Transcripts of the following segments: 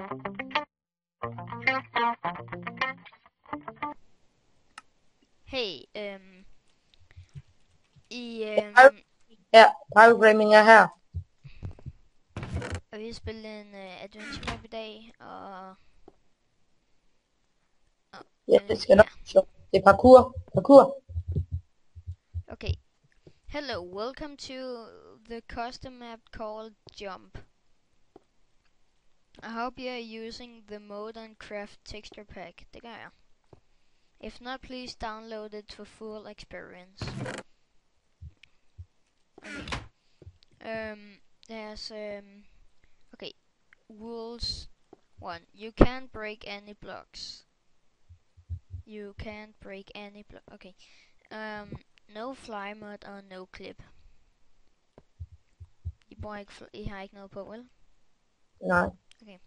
Hey, Ja, Pyrogaming er her. og vi har spillet en adventure map i dag, og Ja, det skal nok sjovt. Det er parkour. okay. Hello, welcome to the custom map called Jump. I hope you are using the Modern Craft texture pack. Det gør jeg. If not, please download it for full experience. Okay. There's okay. Rules 1. You can't break any blocks. Okay. No fly mod og no clip. I har ikke noget på, vel? Nej. Okay.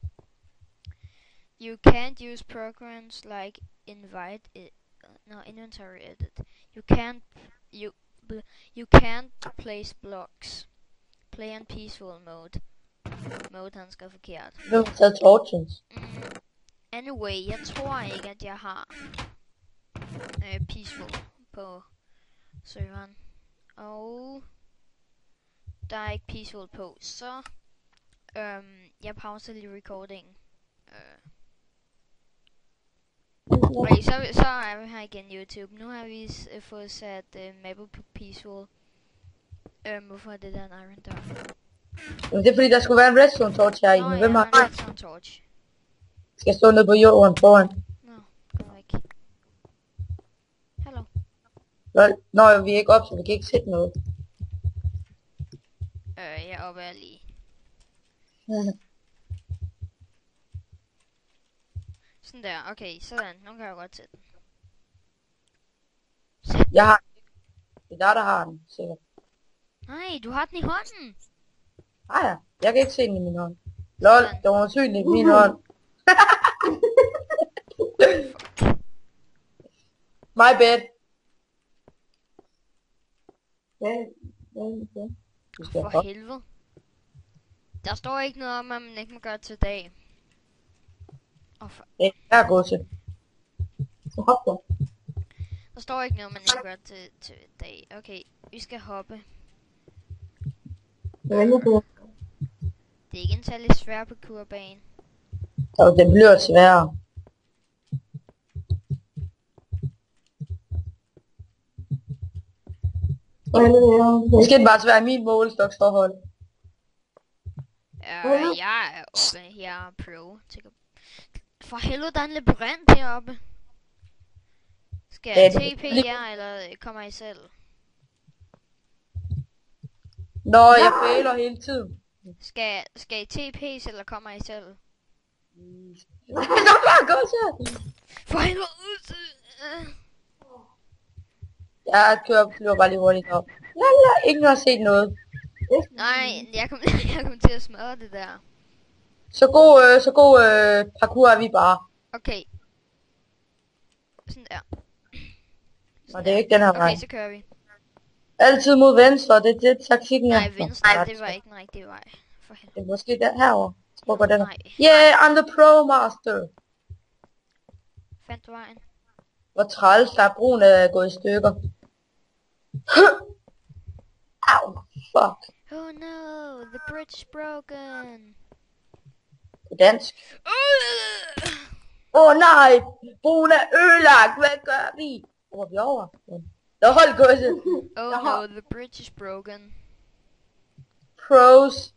You can't use programs like inventory edit. You can't place blocks. Play on peaceful mode. Han skal forkert. Nu har vi taget torches. Anyway, jeg tror ikke, at jeg har peaceful på serveren. Og der er ikke peaceful på, så jeg pauser lige recordingen. Okay, så er vi her igen YouTube. Nu har vi fået sat mapper på peaceful. Hvorfor er det der en iron dog? Men det er fordi, der skulle være en redstone torch her i. Nå, Hvem ja, har en redstone torch. Skal stå nede på jorden foran. Nå, gå væk. Hallo. Nå, vi er ikke op, så vi kan ikke sætte noget. Jeg er oppe lige. Sådan der, okay, sådan. Nu kan jeg godt sætte den. Jeg har det er der har den, sikkert. Nej, du har den i hånden. Ja. Jeg kan ikke se den i min hånd. Lol, det var usynligt i min hånd. My bad. For helvede. Der står ikke noget om, at man ikke må gøre det til dag. Det er godt til. Så hop der. Der står ikke noget, man ikke gør til dag. Okay, vi skal hoppe. Det er ikke en særlig svær parkourbane. Og det bliver sværere. Det skal bare være min målestoksforhold. Jeg er oppe her pro. For helvede, der er en labyrint heroppe. Skal jeg TP jer, eller kommer I selv? Nå, jeg fejler hele tiden. Skal I TP's, eller kommer I selv? Jeg kan bare gå så. For helvede ud! Jeg flyver bare lige hurtigt op. Lala, ingen har set noget. Nej, jeg kom til at smadre det der. Så god parkour er vi bare. Okay. Sådan der. Og det er ikke den her vej. Okay, så kører vi. Altid mod venstre, det er det taktikken er. Nej, venstre, det var ikke den rigtige vej. For helvede. Det er måske der herovre. Hvor går den? Nej. Yeah, I'm the pro master. Fandt du vejen? Hvor træls, der er broen er gået i stykker. Au, fuck. Oh no, the bridge is broken. På dansk. Nej, broen er ødelagt, hvad gør vi? Hvor er vi over? Der hold godset. Oh no, the bridge is broken. Pros.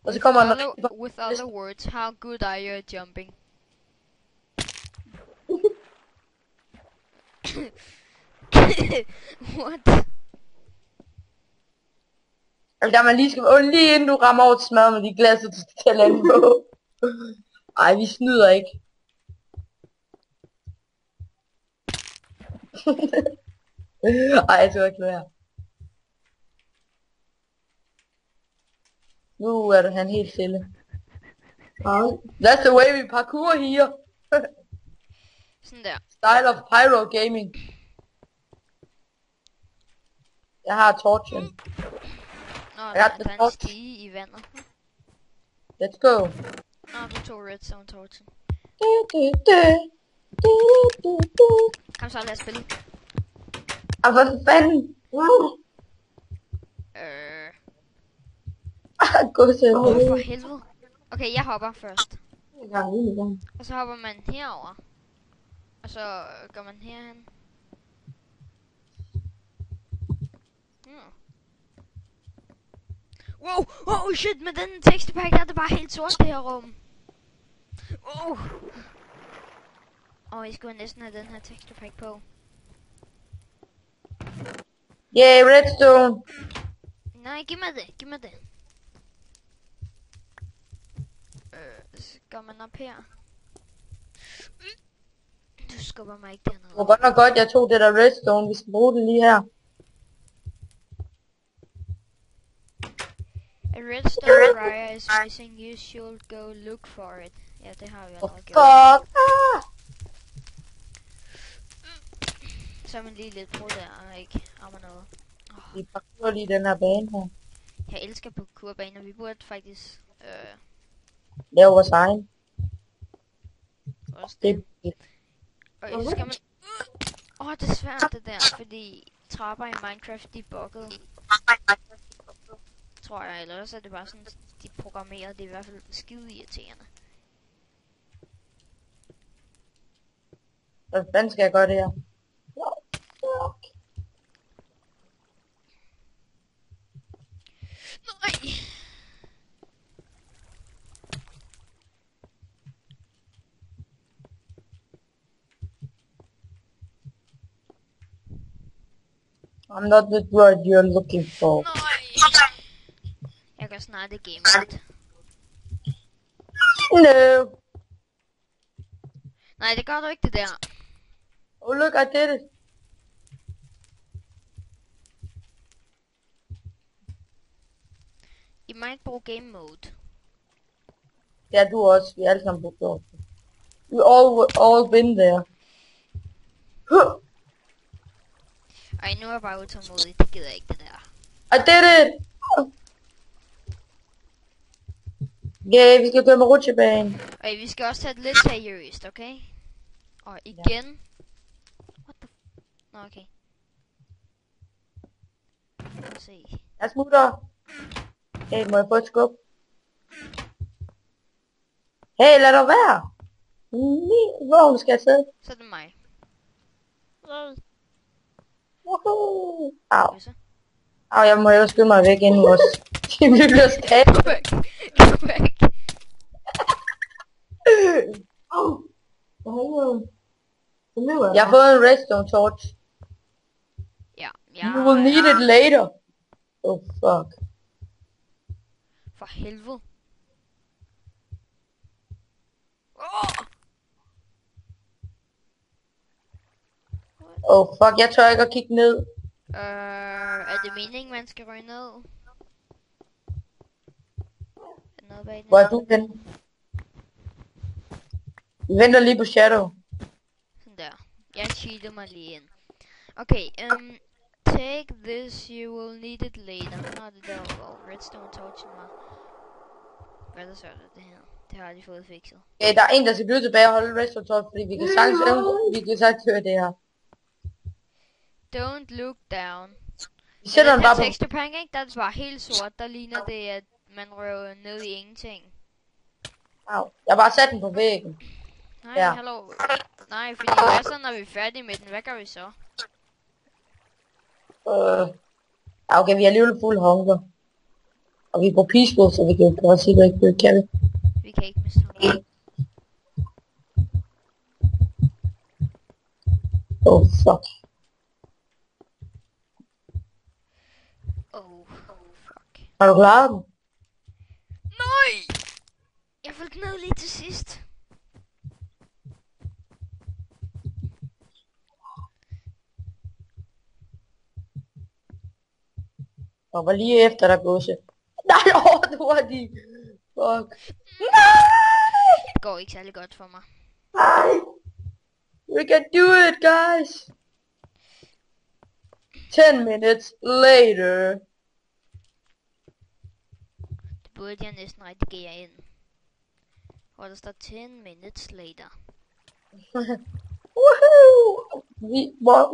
Og så kommer der... With other words, how good are you at jumping? What? Altså, der man lige skal... lige inden du rammer over til smadret med de glasser, du skal tage lande på. Ej, vi snyder ikke. Ej, jeg skal ikke være. Nu er han helt stille. That's the way we parkour here. Sådan der. Style of pyro gaming. Jeg har torchen. Nå, der er en stige i vandet. Let's go. Nå, du tog redstone torchen. Kom så, lad os spille. Hvad fanden? Gå til For helvede. Okay, jeg hopper først. Og så hopper man herover. Og så går man herhen. Wow, oh shit, med den tekstpack der er det bare helt sort det her rum. Jeg skulle næsten have den her tekstpack på. Yeah, redstone. Nej, giv mig det. Så går man op her. Du skubber mig ikke dernede. Det var godt nok godt, jeg tog det der redstone. Vi skal bruge det lige her. A redstone wire is missing. You should go look for it. Ja, det har vi allerede gjort. Fuck. Så er man lige lidt på der, og ikke rammer noget. Vi parkour lige den her bane her. Jeg elsker parkourbaner. Vi burde faktisk lave vores egen. også det. Og så skal man... det er svært det der, fordi trapper i Minecraft, de er bugget. Tror jeg, eller også er det bare sådan, de programmerer, det er i hvert fald skide irriterende. Hvad fanden skal jeg gøre det her? Nej! I'm not the droid you're looking for. Nej! Jeg gør snart det game mode. No. Nej, det gør du ikke det der. Oh look, I did it. I må ikke bruge game mode. Det er du også. Vi er alle sammen brugt over. We all been there. Ej, nu er jeg bare utålmodig. Det gider jeg ikke det der. I did it! Yeah, vi skal køre med rutsjebane. Og vi skal også tage det lidt seriøst, okay? Og igen. What the Nå, okay. Lad os se. Jeg smutter. Hey, må jeg få et skub? Hey, lad dig være. Hvor skal jeg sidde? Så er det mig. Woohoo. Au. Så. Au, jeg må ellers skynde mig væk inden vores team bliver skadet. Go back. Go back. Jeg har fået en redstone torch. Ja, You will need it later. Oh fuck. For helvede. Oh fuck, jeg tør ikke at kigge ned. Er det meningen, man skal ryge ned? Hvor er du henne? Vi venter lige på Shadow. Sådan der. Jeg cheater mig lige ind. Okay, take this, you will need it later. Nå, det der hvor redstone torchen var. Hvad er der så det her? Det har de fået fikset. Okay, der er en, der skal blive tilbage og holde redstone torch, fordi vi kan sagtens køre det her. Don't look down. Vi sætter den bare på. Texture pack, ikke? Der er det bare helt sort. Der ligner det, at man røver ned i ingenting. Au. Jeg har bare sat den på væggen. Nej, Ja. hallo. Nej, fordi hvad så, når vi er færdige med den? Hvad gør vi så? Okay, vi har alligevel fuld hunger. Og vi er på peaceful, så vi kan godt sige, at vi ikke kan det. Vi kan ikke miste ham. Oh fuck. Oh, fuck. Har du klaret den? Nej! Jeg faldt ned lige til sidst. Og var lige efter der godse. Nej, du var de. Fuck. Nej! Det går ikke særlig godt for mig. Nej! We can do it, guys! 10 minutes later. Det burde jeg næsten redigere ind. hvor der står 10 minutes later. Woohoo!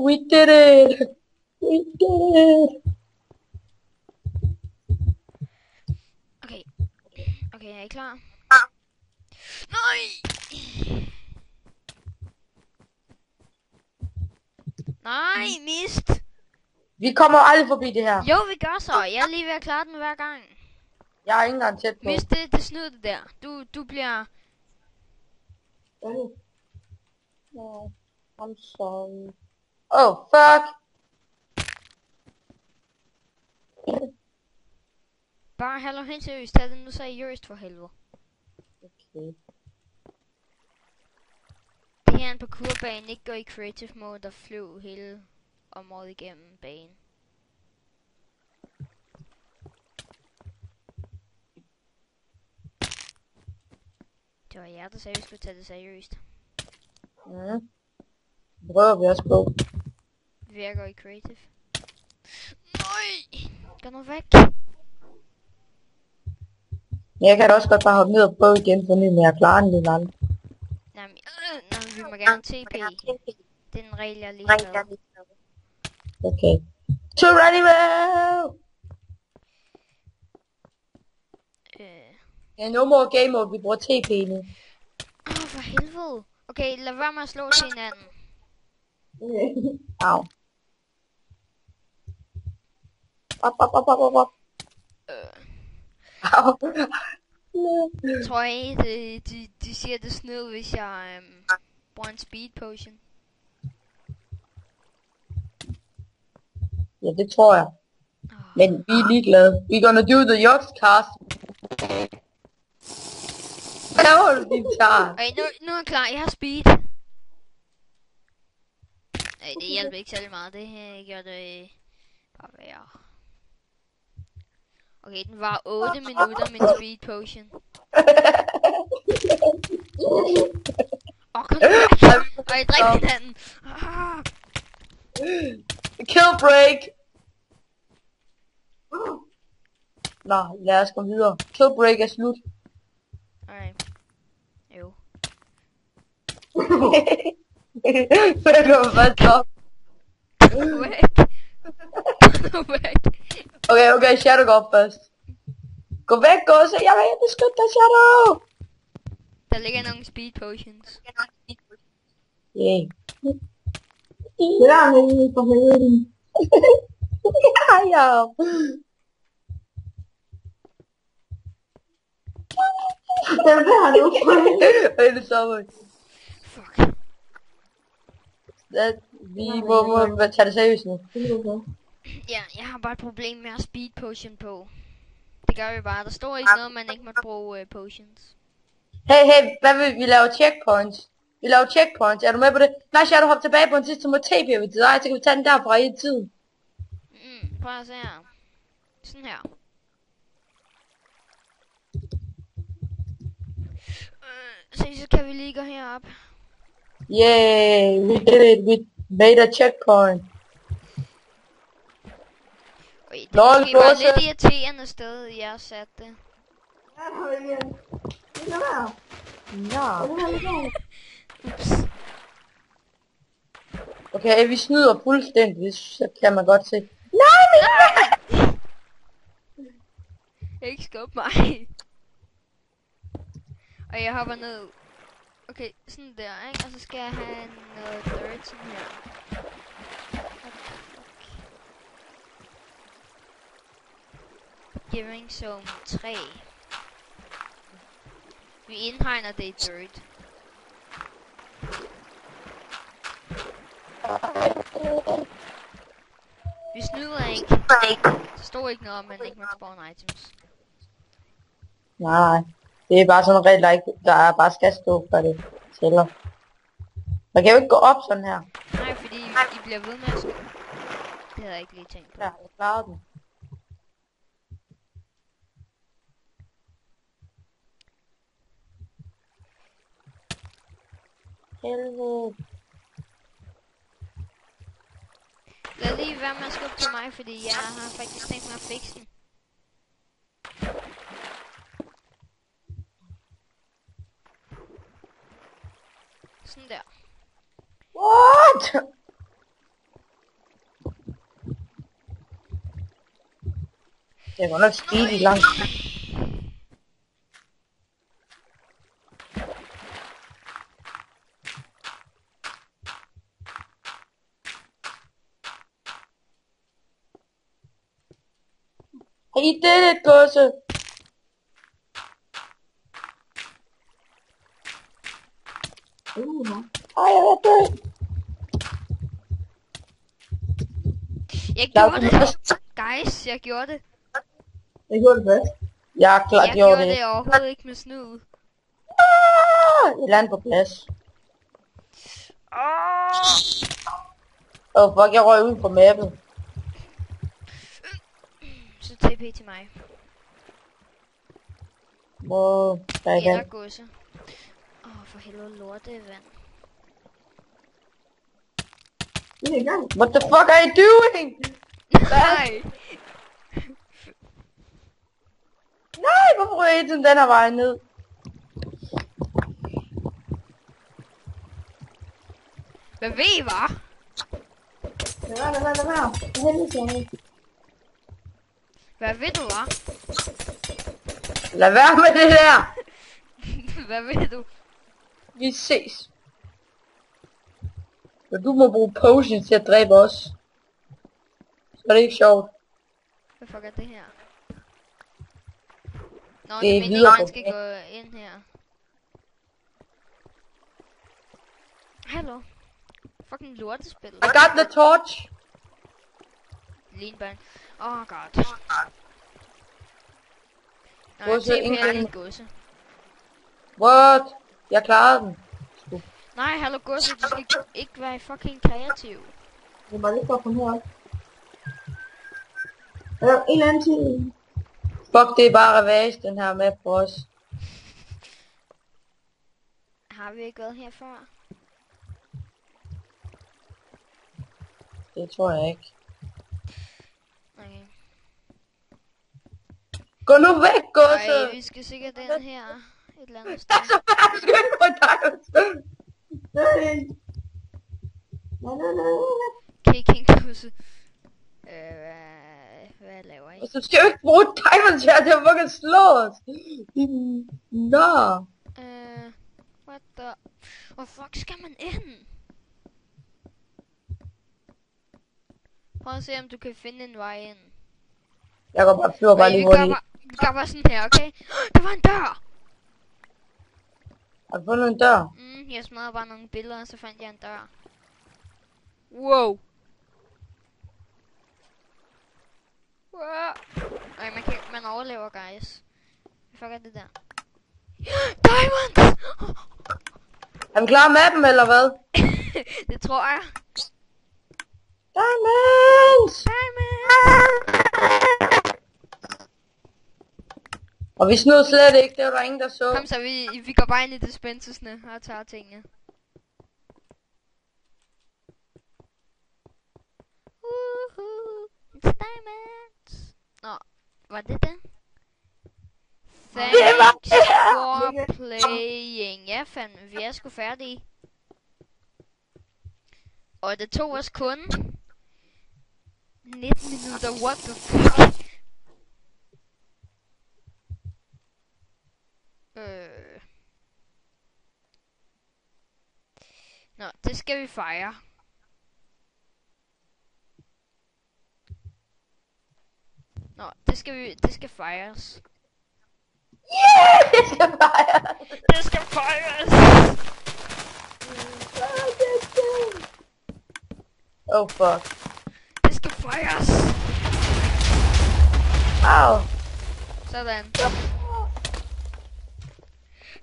We did it! We did it! Okay. Okay, er I klar? Nej! Nej, mist! Vi kommer aldrig forbi det her. Jo, vi gør så. Jeg er lige ved at klare den hver gang. Jeg er ikke engang tæt på. Mist, det snyd det der. Du bliver... No, I'm sorry. Oh, fuck! Bare halv helt seriøst. Tag det nu seriøst for helvede. Okay. Det her er en parkourbane. Ikke gå i creative mode og flyv hele området igennem banen. Det var jer, der sagde, at vi skulle tage det seriøst. Det prøver vi også på. Virker i creative. Nej! Gå nu væk! Jeg kan da også godt bare hoppe ned og prøve igen, for nu jeg klarer den lidt aldrig. Nej, vi må gerne TP. Det er en regel, jeg lige har lavet. Okay. To Geronimo! Ja, no more game mode, vi bruger TP nu. For helvede. Okay, lad være med at slå til hinanden. Au. Op. Au. Tror jeg ikke, de siger det sned, hvis jeg bruger en speed potion. Ja, det tror jeg. Men vi er ligeglade. We're gonna do the Yox cast. Hvad laver du, din tar? Okay, nu er jeg klar. Jeg har speed. Nej, det hjælper ikke særlig meget. Det her gør det bare værre. Okay, den var 8 minutter med en speed potion. Kom væk! Og jeg drikker hinanden. Kill break! Nå, lad os gå videre. Kill break er slut. Okay. Jo. Hvad går først op? Gå væk! Gå væk! Okay, Shadow går op først. Gå væk, gå så jeg vil beskytte dig, Shadow! Der ligger nogle speed potions. Yay. Det er helvede for helvede. Ja. Det er han jo. Det er så meget. Fuck. Vi må tage det seriøst nu. Ja, jeg har bare et problem med at speed potion på. Det gør vi bare. Der står ikke noget, man ikke må bruge potions. Hey, hvad vil vi lave checkpoints? Vi laver checkpoints. Er du med på det? Nej, Shadow, hop tilbage på en sidste, så må TP vi til dig, så kan vi tage den derfra i tiden. Prøv at se her. Sådan her. Så kan vi lige gå herop. Yay, we did it. We made a checkpoint. Det er måske bare lidt irriterende sted, jeg har sat det. Ja. Ups. Okay, vi snyder fuldstændig, så kan man godt se. Nej! Ikke skub mig. Og jeg hopper ned. Okay, sådan der, ikke? Og så skal jeg have noget dirt sådan her. Giving zone 3. Vi indhegner det i dirt. Vi snyder ikke. Der står ikke noget om, man ikke må spawn items. Nej, det er bare sådan en regel, der er bare skal stå for det tæller. Man kan jo ikke gå op sådan her. Nej, fordi I bliver ved med at stå. Det havde jeg ikke lige tænkt på. Ja, jeg klarede den. Helvede. Lad lige være med at skubbe til mig, fordi jeg har faktisk tænkt mig at fikse den. Sådan der. What? Det er godt nok speedy langt. I did it, gosse. Ej, jeg er død. Jeg gjorde det. Guys, jeg gjorde det. Jeg gjorde det først. Jeg er klart Jeg gjorde gjorde det. det overhovedet ikke med snyd. Jeg lander på plads. Åh, Fuck, jeg røg ud på mappet. så TP til mig. Wow, der er Eller igen. gosse. For helvede lortevand. What the fuck are you doing? Nej. Nej, hvorfor ryger jeg den her vej ned? Hvad ved I, hva'? Hvad ved du, hva'? Lad være med det der. Hvad ved du? Vi ses. Men du må bruge potion til at dræbe os. Så er det ikke sjovt. Hvad fuck er det her? Nå, Det er det videre mener, man på skal det. gå ind her. Hallo? Fucking lortespil. I got the torch. Linband. Oh god. Nej, Gosse, TP er ingen- lidt gosse. What? Jeg klarede den. Nej, hallo gosse, du skal ikke være fucking kreativ. Jeg var lige for at komme herop. Er der en eller anden ting? Fuck, det er bare ravage, den her map for os. Har vi ikke været her før? Det tror jeg ikke. Okay. Gå nu væk, gosse! Nej, vi skal sikkert den her. Et eller andet sted. Så er jeg skønt på dig. Nej. Kicking gosse. Hvad laver I? Og så skal jeg jo ikke bruge diamonds her til at fucking slå os. Nå. What the... Hvor fuck skal man ind? Prøv at se, om du kan finde en vej ind. Jeg går bare flyver bare Okay, lige vi gør hurtigt. bare, vi gør bare sådan her, okay? Der var en dør! Har du fundet en dør? Jeg smadrede bare nogle billeder, og så fandt jeg en dør. Wow! Wow! Okay, man overlever, guys. Hvad fuck er det der? Diamonds! Er vi klar med dem, eller hvad? Det tror jeg. Diamonds! Diamonds! Og vi snød slet ikke, det var der ingen, der så. Kom så, vi går bare ind i dispenserne og tager tingene. It's diamonds! Nå, var det det? Thanks for playing. Ja, fandme, vi er sgu færdige. Og det tog os kun 19 minutter, what the fuck? Nå, det skal vi fejre. Nå, det skal fejres. Yeah, det skal fejres. Det skal fejres! Oh fuck. Det skal fejres! Au. Sådan.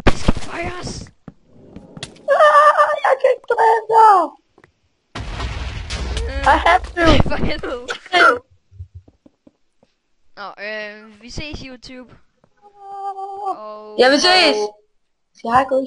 Det skal fejres! Jeg kan ikke dræbe dig. I have to. For helvede. Nå, vi ses YouTube. Og... Jeg vil ses. Skal jeg gå i